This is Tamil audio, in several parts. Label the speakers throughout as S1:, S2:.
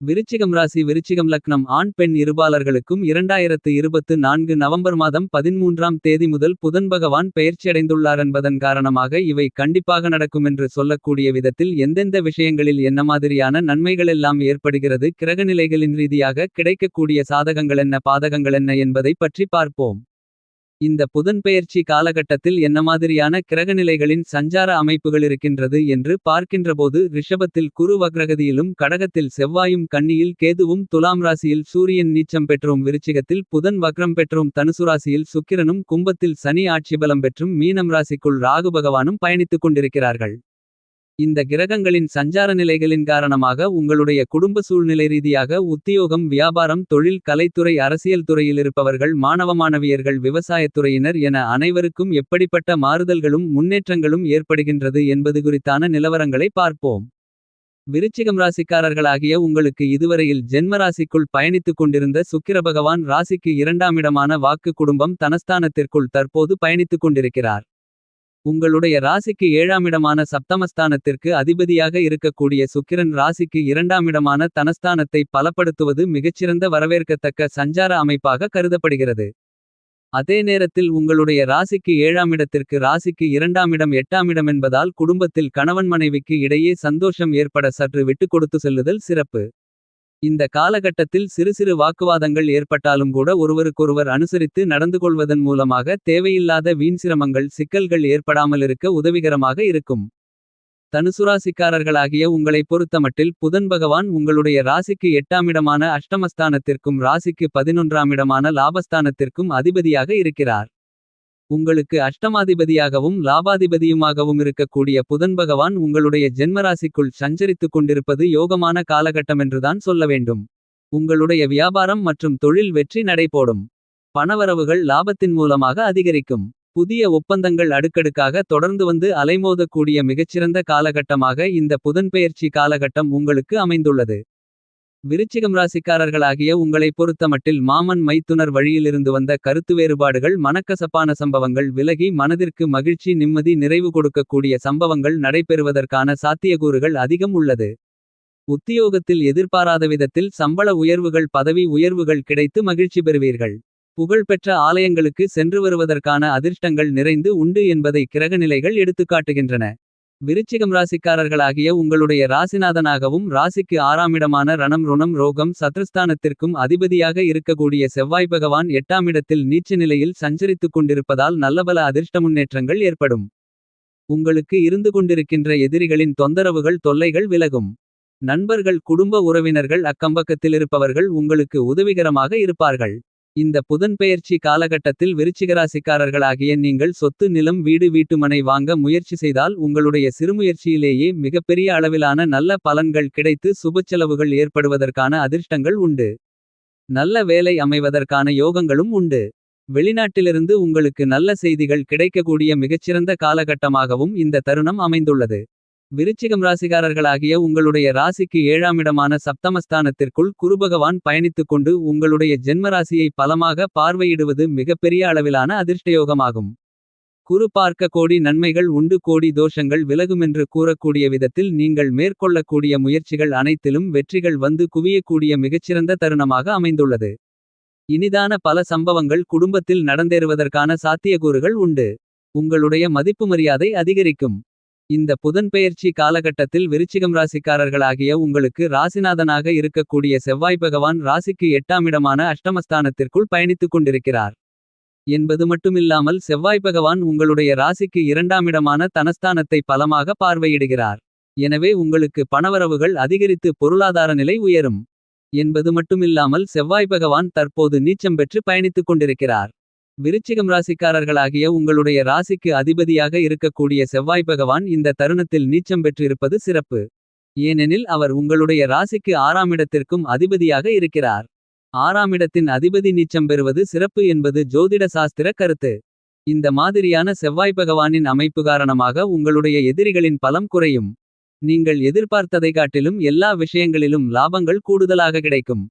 S1: விருச்சிகம் ராசி விருச்சிகம் லக்னம் ஆண் பெண் இருபாலர்களுக்கும் 2024 நவம்பர் மாதம் 13ஆம் தேதி முதல் புதன் பகவான் பெயர்ச்சியடைந்துள்ளார் என்பதன் காரணமாக இவை கண்டிப்பாக நடக்குமென்று சொல்லக்கூடிய விதத்தில் எந்தெந்த விஷயங்களில் என்ன மாதிரியான நன்மைகளெல்லாம் ஏற்படுகிறது கிரகநிலைகளின் ரீதியாக கிடைக்கக்கூடிய சாதகங்களென்ன பாதகங்களென்ன என்பதை பற்றி பார்ப்போம். இந்த புதன்பெயர்ச்சி காலகட்டத்தில் என்ன மாதிரியான கிரகநிலைகளின் சஞ்சார அமைப்புகள் இருக்கின்றது என்று பார்க்கின்றபோது ரிஷபத்தில் குரு வக்ரகதியிலும் கடகத்தில் செவ்வாயும் கன்னியில் கேதுவும் துலாம் ராசியில் சூரியன் நீச்சம் பெற்றும் விருச்சிகத்தில் புதன் வக்ரம் பெற்றும் தனுசு ராசியில் சுக்கிரனும் கும்பத்தில் சனி ஆட்சிபலம் பெற்றும் மீனம் ராசிக்குள் ராகு பகவானும் பயணித்துக் கொண்டிருக்கிறார்கள். இந்த கிரகங்களின் சஞ்சார நிலைகளின் காரணமாக உங்களுடைய குடும்ப சூழ்நிலை ரீதியாக உத்தியோகம் வியாபாரம் தொழில் கலைத்துறை அரசியல் துறையில் இருப்பவர்கள் மாணவ மாணவியர்கள் விவசாயத்துறையினர் என அனைவருக்கும் எப்படிப்பட்ட மாறுதல்களும் முன்னேற்றங்களும் ஏற்படுகின்றது என்பது குறித்தான நிலவரங்களை பார்ப்போம். விருச்சிகம் ராசிக்காரர்களாகிய உங்களுக்கு இதுவரையில் ஜென்மராசிக்குள் பயணித்துக் கொண்டிருந்த சுக்கிர பகவான் ராசிக்கு 2ஆம் இடமான வாக்கு குடும்பம் தனஸ்தானத்திற்குள் தற்போது பயணித்துக் கொண்டிருக்கிறார். உங்களுடைய ராசிக்கு 7ஆம் இடமான சப்தமஸ்தானத்திற்கு அதிபதியாக இருக்கக்கூடிய சுக்கிரன் ராசிக்கு 2ஆம் இடமான தனஸ்தானத்தை பலப்படுத்துவது மிகச்சிறந்த வரவேற்கத்தக்க சஞ்சார அமைப்பாக கருதப்படுகிறது. அதே நேரத்தில் உங்களுடைய ராசிக்கு 7ஆம் இடத்திற்கு ராசிக்கு 2ஆம் இடம் 8ஆம் இடம் என்பதால் குடும்பத்தில் கணவன் மனைவிக்கு இடையே சந்தோஷம் ஏற்பட சற்று விட்டுக் கொடுத்து செல்லுதல் சிறப்பு. இந்த காலகட்டத்தில் சிறு சிறு வாக்குவாதங்கள் ஏற்பட்டாலும் கூட ஒருவருக்கொருவர் அனுசரித்து நடந்துகொள்வதன் மூலமாக தேவையில்லாத வீண் சிரமங்கள் சிக்கல்கள் ஏற்படாமலிருக்க உதவிகரமாக இருக்கும். தனுசுராசிக்காரர்களாகிய உங்களை பொறுத்தமட்டில் புதன் பகவான் உங்களுடைய ராசிக்கு 8ஆம் இடமான அஷ்டமஸ்தானத்திற்கும் ராசிக்கு 11ஆம் இடமான லாபஸ்தானத்திற்கும் அதிபதியாக இருக்கிறார். உங்களுக்கு அஷ்டமாதிபதியாகவும் லாபாதிபதியுமாகவும் இருக்கக்கூடிய புதன் பகவான் உங்களுடைய ஜென்மராசிக்குள் சஞ்சரித்துக் கொண்டிருப்பது யோகமான காலகட்டமென்றுதான் சொல்ல வேண்டும். உங்களுடைய வியாபாரம் மற்றும் தொழில் வெற்றி நடைபோடும். பணவரவுகள் லாபத்தின் மூலமாக அதிகரிக்கும். புதிய ஒப்பந்தங்கள் அடுக்கடுக்காக தொடர்ந்து வந்து அலைமோதக்கூடிய மிகச்சிறந்த காலகட்டமாக இந்த புதன்பெயர்ச்சி காலகட்டம் உங்களுக்கு அமைந்துள்ளது. விருச்சிகம் ராசிக்காரர்களாகிய உங்களை பொறுத்தமட்டில் மாமன் மைத்துனர் வழியிலிருந்து வந்த கருத்து வேறுபாடுகள் மனக்கசப்பான சம்பவங்கள் விலகி மனதிற்கு மகிழ்ச்சி நிம்மதி நிறைவு கொடுக்கக்கூடிய சம்பவங்கள் நடைபெறுவதற்கான சாத்தியக்கூறுகள் அதிகம் உள்ளது. உத்தியோகத்தில் எதிர்பாராத விதத்தில் சம்பள உயர்வுகள் பதவி உயர்வுகள் கிடைத்து மகிழ்ச்சி பெறுவீர்கள். புகழ்பெற்ற ஆலயங்களுக்கு சென்று வருவதற்கான அதிர்ஷ்டங்கள் நிறைந்து உண்டு என்பதை கிரகநிலைகள் எடுத்துக்காட்டுகின்றன. விருச்சிகம் ராசிக்காரர்களாகிய உங்களுடைய ராசிநாதனாகவும் ராசிக்கு 6ஆம் இடமான ரணம் ருணம் ரோகம் சத்ருஸ்தானத்திற்கும் அதிபதியாக இருக்கக்கூடிய செவ்வாய் பகவான் 8ஆம் இடத்தில் நீச்ச நிலையில் சஞ்சரித்துக் கொண்டிருப்பதால் நல்லபல அதிர்ஷ்ட முன்னேற்றங்கள் ஏற்படும். உங்களுக்கு இருந்து கொண்டிருக்கின்ற எதிரிகளின் தொந்தரவுகள் தொல்லைகள் விலகும். நண்பர்கள் குடும்ப உறவினர்கள் அக்கம்பக்கத்திலிருப்பவர்கள் உங்களுக்கு உதவிகரமாக இருப்பார்கள். இந்த புதன்பெயர்ச்சி காலகட்டத்தில் விருச்சிகராசிக்காரர்களாகிய நீங்கள் சொத்து நிலம் வீடு வீட்டுமனை வாங்க முயற்சி செய்தால் உங்களுடைய சிறுமுயற்சியிலேயே மிகப்பெரிய அளவிலான நல்ல பலன்கள் கிடைத்து சுபச்செலவுகள் ஏற்படுவதற்கான அதிர்ஷ்டங்கள் உண்டு. நல்ல வேலை அமைவதற்கான யோகங்களும் உண்டு. வெளிநாட்டிலிருந்து உங்களுக்கு நல்ல செய்திகள் கிடைக்கக்கூடிய மிகச்சிறந்த காலகட்டமாகவும் இந்த தருணம் அமைந்துள்ளது. விருச்சிகம் ராசிகாரர்களாகிய உங்களுடைய ராசிக்கு 7ஆம் இடமான சப்தமஸ்தானத்திற்குள் குருபகவான் பயணித்துக் கொண்டு உங்களுடைய ஜென்மராசியை பலமாக பார்வையிடுவது மிகப்பெரிய அளவிலான அதிர்ஷ்டயோகமாகும். குரு பார்க்க கோடி நன்மைகள் உண்டு கோடி தோஷங்கள் விலகுமென்று கூறக்கூடிய விதத்தில் நீங்கள் மேற்கொள்ளக்கூடிய முயற்சிகள் அனைத்திலும் வெற்றிகள் வந்து குவியக்கூடிய மிகச்சிறந்த தருணமாக அமைந்துள்ளது. இனிதான பல சம்பவங்கள் குடும்பத்தில் நடந்தேறுவதற்கான சாத்தியக்கூறுகள் உண்டு. உங்களுடைய மதிப்பு மரியாதை அதிகரிக்கும். இந்த புதன்பெயர்ச்சி காலகட்டத்தில் விருச்சிகம் ராசிக்காரர்களாகிய உங்களுக்கு ராசிநாதனாக இருக்கக்கூடிய செவ்வாய் பகவான் ராசிக்கு 8ஆம் இடமான அஷ்டமஸ்தானத்திற்குள் பயணித்துக் கொண்டிருக்கிறார் என்பது மட்டுமில்லாமல் செவ்வாய் பகவான் உங்களுடைய ராசிக்கு 2ஆம் இடமான தனஸ்தானத்தை பலமாக பார்வையிடுகிறார். எனவே உங்களுக்கு பணவரவுகள் அதிகரித்து பொருளாதார நிலை உயரும் என்பது மட்டுமில்லாமல் செவ்வாய் பகவான் தற்போது நீச்சம் பெற்று பயணித்துக் கொண்டிருக்கிறார். விருச்சிகம் ராசிக்காரர்களாகிய உங்களுடைய ராசிக்கு அதிபதியாக இருக்கக்கூடிய செவ்வாய் பகவான் இந்த தருணத்தில் நீச்சம் பெற்று இருப்பது சிறப்பு. ஏனெனில் அவர் உங்களுடைய ராசிக்கு 6ஆம் இடத்திற்கும் அதிபதியாக இருக்கிறார். 6ஆம் இடத்தின் அதிபதி நீச்சம் பெறுவது சிறப்பு என்பது ஜோதிட சாஸ்திர கருத்து. இந்த மாதிரியான செவ்வாய் பகவானின் அமைப்பு காரணமாக உங்களுடைய எதிரிகளின் பலம் குறையும். நீங்கள் எதிர்பார்த்ததை காட்டிலும் எல்லா விஷயங்களிலும் லாபங்கள் கூடுதலாக கிடைக்கும்.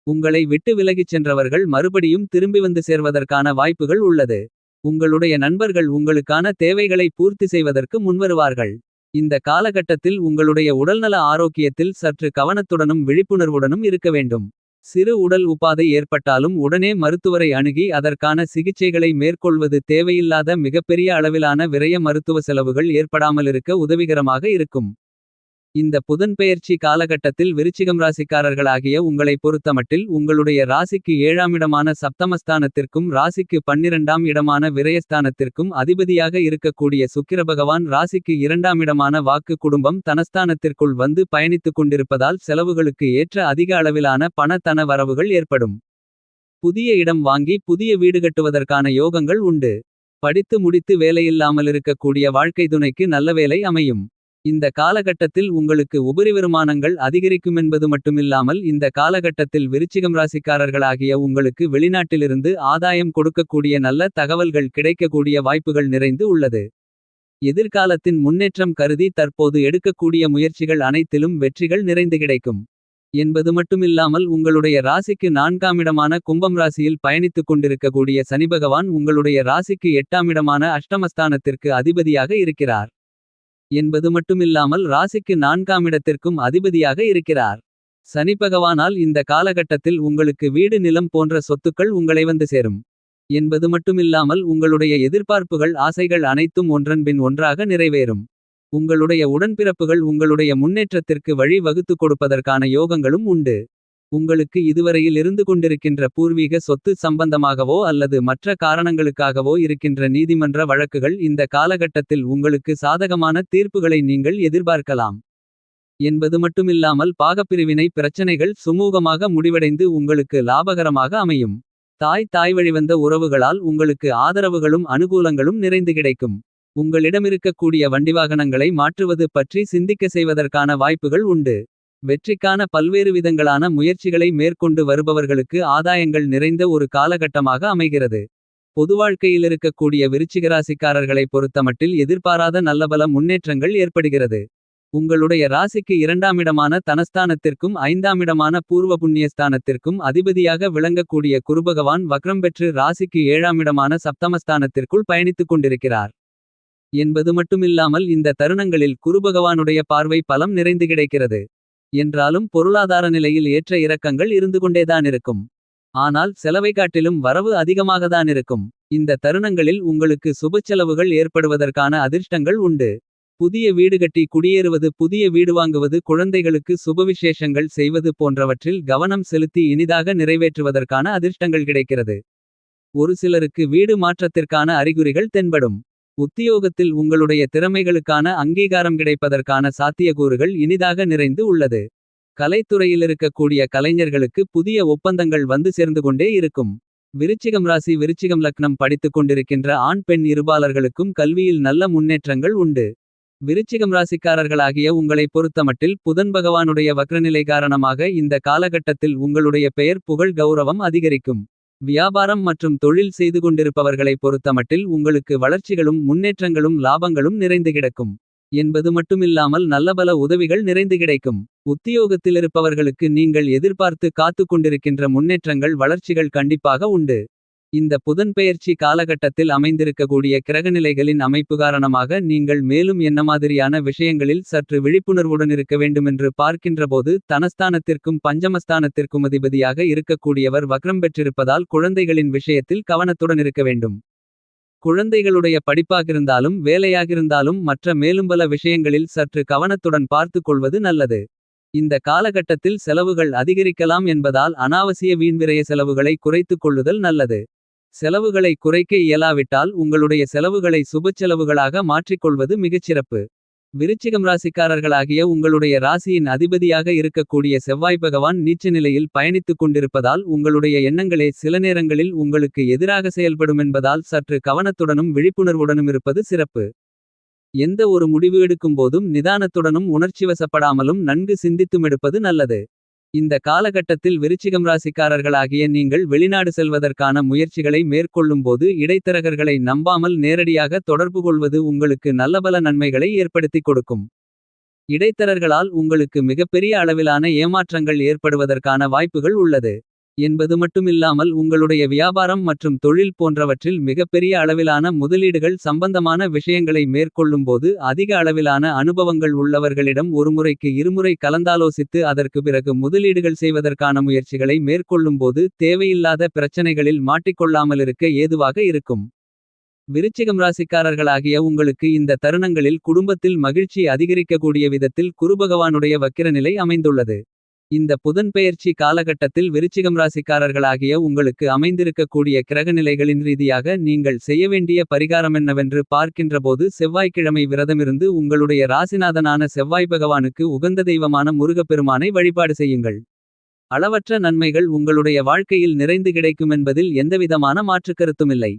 S1: உங்களை விட்டு விலகிச் சென்றவர்கள் மறுபடியும் திரும்பி வந்து சேர்வதற்கான வாய்ப்புகள் உள்ளது. உங்களுடைய நண்பர்கள் உங்களுக்கான தேவைகளை பூர்த்தி செய்வதற்கு முன்வருவார்கள். இந்த காலகட்டத்தில் உங்களுடைய உடல்நல ஆரோக்கியத்தில் சற்று கவனத்துடனும் விழிப்புணர்வுடனும் இருக்க வேண்டும். சிறு உடல் உபாதை ஏற்பட்டாலும் உடனே மருத்துவரை அணுகி அதற்கான சிகிச்சைகளை மேற்கொள்வது தேவையில்லாத மிகப்பெரிய அளவிலான விரய மருத்துவ செலவுகள் ஏற்படாமலிருக்க உதவிகரமாக இருக்கும். இந்த புதன்பெயர்ச்சி காலகட்டத்தில் விருச்சிகம் ராசிக்காரர்களாகிய உங்களை பொறுத்தமட்டில் உங்களுடைய ராசிக்கு 7ஆம் இடமான சப்தமஸ்தானத்திற்கும் ராசிக்கு 12ஆம் இடமான விரயஸ்தானத்திற்கும் அதிபதியாக இருக்கக்கூடிய சுக்கிரபகவான் ராசிக்கு 2ஆம் இடமான வாக்கு குடும்பம் தனஸ்தானத்திற்குள் வந்து பயணித்துக் கொண்டிருப்பதால் செலவுகளுக்கு ஏற்ற அதிக அளவிலான பண தன வரவுகள் ஏற்படும். புதிய இடம் வாங்கி புதிய வீடு கட்டுவதற்கான யோகங்கள் உண்டு. படித்து முடித்து வேலையில்லாமலிருக்கக்கூடிய வாழ்க்கை துணைக்கு நல்ல வேலை அமையும். இந்த காலகட்டத்தில் உங்களுக்கு உபரி வருமானங்கள் அதிகரிக்குமென்பது மட்டுமில்லாமல் இந்த காலகட்டத்தில் விருச்சிகம் ராசிக்காரர்களாகிய உங்களுக்கு வெளிநாட்டிலிருந்து ஆதாயம் கொடுக்கக்கூடிய நல்ல தகவல்கள் கிடைக்கக்கூடிய வாய்ப்புகள் நிறைந்து உள்ளது. எதிர்காலத்தின் முன்னேற்றம் கருதி தற்போது எடுக்கக்கூடிய முயற்சிகள் அனைத்திலும் வெற்றிகள் நிறைந்து கிடைக்கும் என்பது மட்டுமில்லாமல் உங்களுடைய ராசிக்கு 4ஆம் இடமான கும்பம் ராசியில் பயணித்துக் கொண்டிருக்கக்கூடிய சனிபகவான் உங்களுடைய ராசிக்கு 8ஆம் இடமான அஷ்டமஸ்தானத்திற்கு அதிபதியாக இருக்கிறார் என்பது மட்டுமில்லாமல் ராசிக்கு 4ஆம் இடத்திற்கும் அதிபதியாக இருக்கிறார். சனி பகவானால் இந்த காலகட்டத்தில் உங்களுக்கு வீடு நிலம் போன்ற சொத்துக்கள் உங்களை வந்து சேரும் என்பது மட்டுமில்லாமல் உங்களுடைய எதிர்பார்ப்புகள் ஆசைகள் அனைத்தும் ஒன்றன்பின் ஒன்றாக நிறைவேறும். உங்களுடைய உடன்பிறப்புகள் உங்களுடைய முன்னேற்றத்திற்கு வழி வகுத்துக் கொடுப்பதற்கான யோகங்களும் உண்டு. உங்களுக்கு இதுவரையில் இருந்து கொண்டிருக்கின்ற பூர்வீக சொத்து சம்பந்தமாகவோ அல்லது மற்ற காரணங்களுக்காகவோ இருக்கின்ற நீதிமன்ற வழக்குகள் இந்த காலகட்டத்தில் உங்களுக்கு சாதகமான தீர்ப்புகளை நீங்கள் எதிர்பார்க்கலாம் என்பது மட்டுமில்லாமல் பாகப்பிரிவினை பிரச்சனைகள் சுமூகமாக முடிவடைந்து உங்களுக்கு லாபகரமாக அமையும். தாய் வழிவந்த உறவுகளால் உங்களுக்கு ஆதரவுகளும் அனுகூலங்களும் நிறைந்து கிடைக்கும். உங்களிடமிருக்கக்கூடிய வண்டிவாகனங்களை மாற்றுவது பற்றி சிந்திக்க செய்வதற்கான வாய்ப்புகள் உண்டு. வெற்றிக்கான பல்வேறு விதங்களான முயற்சிகளை மேற்கொண்டு வருபவர்களுக்கு ஆதாயங்கள் நிறைந்த ஒரு காலகட்டமாக அமைகிறது. பொதுவாழ்க்கையில் இருக்கக்கூடிய விருச்சிகராசிக்காரர்களை பொறுத்தமட்டில் எதிர்பாராத நல்லபல முன்னேற்றங்கள் ஏற்படுகிறது. உங்களுடைய ராசிக்கு 2ஆம் இடமான தனஸ்தானத்திற்கும் 5ஆம் இடமான பூர்வ புண்ணியஸ்தானத்திற்கும் அதிபதியாக விளங்கக்கூடிய குருபகவான் வக்ரம் பெற்று ராசிக்கு 7ஆம் இடமான சப்தமஸ்தானத்திற்குள் பயணித்துக் கொண்டிருக்கிறார் என்பது மட்டுமில்லாமல் இந்த தருணங்களில் குருபகவானுடைய பார்வை பலம் நிறைந்து கிடைக்கிறது. என்றாலும் பொருளாதார நிலையில் ஏற்ற இறக்கங்கள் இருந்து கொண்டேதான் இருக்கும். ஆனால் செலவை காட்டிலும் வரவு அதிகமாகத்தான் இருக்கும். இந்த தருணங்களில் உங்களுக்கு சுபச்செலவுகள் ஏற்படுவதற்கான அதிர்ஷ்டங்கள் உண்டு. புதிய வீடு கட்டி குடியேறுவது புதிய வீடு வாங்குவது குழந்தைகளுக்கு சுபவிசேஷங்கள் செய்வது போன்றவற்றில் கவனம் செலுத்தி இனிதாக நிறைவேற்றுவதற்கான அதிர்ஷ்டங்கள் கிடைக்கிறது. ஒரு சிலருக்கு வீடு மாற்றத்திற்கான அறிகுறிகள் தென்படும். உத்தியோகத்தில் உங்களுடைய திறமைகளுக்கான அங்கீகாரம் கிடைப்பதற்கான சாத்தியக்கூறுகள் இனிதாக நிறைந்து உள்ளது. கலைத்துறையில் இருக்கக்கூடிய கலைஞர்களுக்கு புதிய ஒப்பந்தங்கள் வந்து சேர்ந்து கொண்டே இருக்கும். விருச்சிகம் ராசி விருச்சிகம் லக்னம் படித்துக் கொண்டிருக்கின்ற ஆண் பெண் இருபாலர்களுக்கும் கல்வியில் நல்ல முன்னேற்றங்கள் உண்டு. விருச்சிகம் ராசிக்காரர்களாகிய உங்களை பொறுத்தமட்டில் புதன் பகவானுடைய வக்ரநிலை காரணமாக இந்த காலகட்டத்தில் உங்களுடைய பெயர் புகழ் கௌரவம் அதிகரிக்கும். வியாபாரம் மற்றும் தொழில் செய்து கொண்டிருப்பவர்களை பொறுத்தமட்டில் உங்களுக்கு வளர்ச்சிகளும் முன்னேற்றங்களும் லாபங்களும் நிறைந்து கிடக்கும் என்பது மட்டுமில்லாமல் நல்லபல உதவிகள் நிறைந்து கிடைக்கும். உத்தியோகத்திலிருப்பவர்களுக்கு நீங்கள் எதிர்பார்த்து காத்து கொண்டிருக்கின்ற முன்னேற்றங்கள் வளர்ச்சிகள் கண்டிப்பாக உண்டு. இந்த புதன்பெயர்ச்சி காலகட்டத்தில் அமைந்திருக்கக்கூடிய கிரகநிலைகளின் அமைப்பு காரணமாக நீங்கள் மேலும் என்ன மாதிரியான விஷயங்களில் சற்று விழிப்புணர்வுடன் இருக்க வேண்டுமென்று பார்க்கின்றபோது தனஸ்தானத்திற்கும் பஞ்சமஸ்தானத்திற்கும் அதிபதியாக இருக்கக்கூடியவர் வக்ரம் பெற்றிருப்பதால் குழந்தைகளின் விஷயத்தில் கவனத்துடன் இருக்க வேண்டும். குழந்தைகளுடைய படிப்பாகிருந்தாலும் வேலையாகிருந்தாலும் மற்ற மேலும் பல விஷயங்களில் சற்று கவனத்துடன் பார்த்துக் கொள்வது நல்லது. இந்த காலகட்டத்தில் செலவுகள் அதிகரிக்கலாம் என்பதால் அனாவசிய வீண்விரய செலவுகளை குறைத்துக் கொள்ளுதல் நல்லது. செலவுகளை குறைக்க இயலாவிட்டால் உங்களுடைய செலவுகளை சுபச்செலவுகளாக மாற்றிக்கொள்வது மிகச்சிறப்பு. விருச்சிகம் ராசிக்காரர்களாகிய உங்களுடைய ராசியின் அதிபதியாக இருக்கக்கூடிய செவ்வாய் பகவான் நீச்ச நிலையில் பயணித்துக் கொண்டிருப்பதால் உங்களுடைய எண்ணங்களே சில நேரங்களில் உங்களுக்கு எதிராக செயல்படுமென்பதால் சற்று கவனத்துடனும் விழிப்புணர்வுடனும் இருப்பது சிறப்பு. எந்த ஒரு முடிவு எடுக்கும்போதும் நிதானத்துடனும் உணர்ச்சிவசப்படாமலும் நன்கு சிந்தித்துமெடுப்பது நல்லது. இந்த காலகட்டத்தில் விருச்சிகம் ராசிக்காரர்களாகிய நீங்கள் வெளிநாடு செல்வதற்கான முயற்சிகளை மேற்கொள்ளும்போது இடைத்தரகர்களை நம்பாமல் நேரடியாக தொடர்பு கொள்வது உங்களுக்கு நல்லபல நன்மைகளை ஏற்படுத்திக் கொடுக்கும். இடைத்தரகர்களால் உங்களுக்கு மிகப்பெரிய அளவிலான ஏமாற்றங்கள் ஏற்படுவதற்கான வாய்ப்புகள் உள்ளது. என்பது மட்டுமில்லாமல் உங்களுடைய வியாபாரம் மற்றும் தொழில் போன்றவற்றில் மிகப்பெரிய அளவிலான முதலீடுகள் சம்பந்தமான விஷயங்களை மேற்கொள்ளும்போது அதிக அளவிலான அனுபவங்கள் உள்ளவர்களிடம் ஒருமுறைக்கு இருமுறை கலந்தாலோசித்து அதற்கு பிறகு முதலீடுகள் செய்வதற்கான முயற்சிகளை மேற்கொள்ளும்போது தேவையில்லாத பிரச்சனைகளில் மாட்டிக்கொள்ளாமலிருக்க ஏதுவாக இருக்கும். விருச்சிகம் ராசிக்காரர்களாகிய உங்களுக்கு இந்த தருணங்களில் குடும்பத்தில் மகிழ்ச்சி அதிகரிக்கக்கூடிய விதத்தில் குருபகவானுடைய வக்கிரநிலை அமைந்துள்ளது. இந்த புதன்பெயர்ச்சி காலகட்டத்தில் விருச்சிகம் ராசிக்காரர்களாகிய உங்களுக்கு அமைந்திருக்கக்கூடிய கிரகநிலைகளின் ரீதியாக நீங்கள் செய்ய வேண்டிய பரிகாரமென்னவென்று பார்க்கின்றபோது செவ்வாய்க்கிழமை விரதமிருந்து உங்களுடைய ராசிநாதனான செவ்வாய் பகவானுக்கு உகந்த தெய்வமான முருகப்பெருமானை வழிபாடு செய்யுங்கள். அளவற்ற நன்மைகள் உங்களுடைய வாழ்க்கையில் நிறைந்து கிடைக்குமென்பதில் எந்தவிதமான மாற்றுக்கருத்துமில்லை.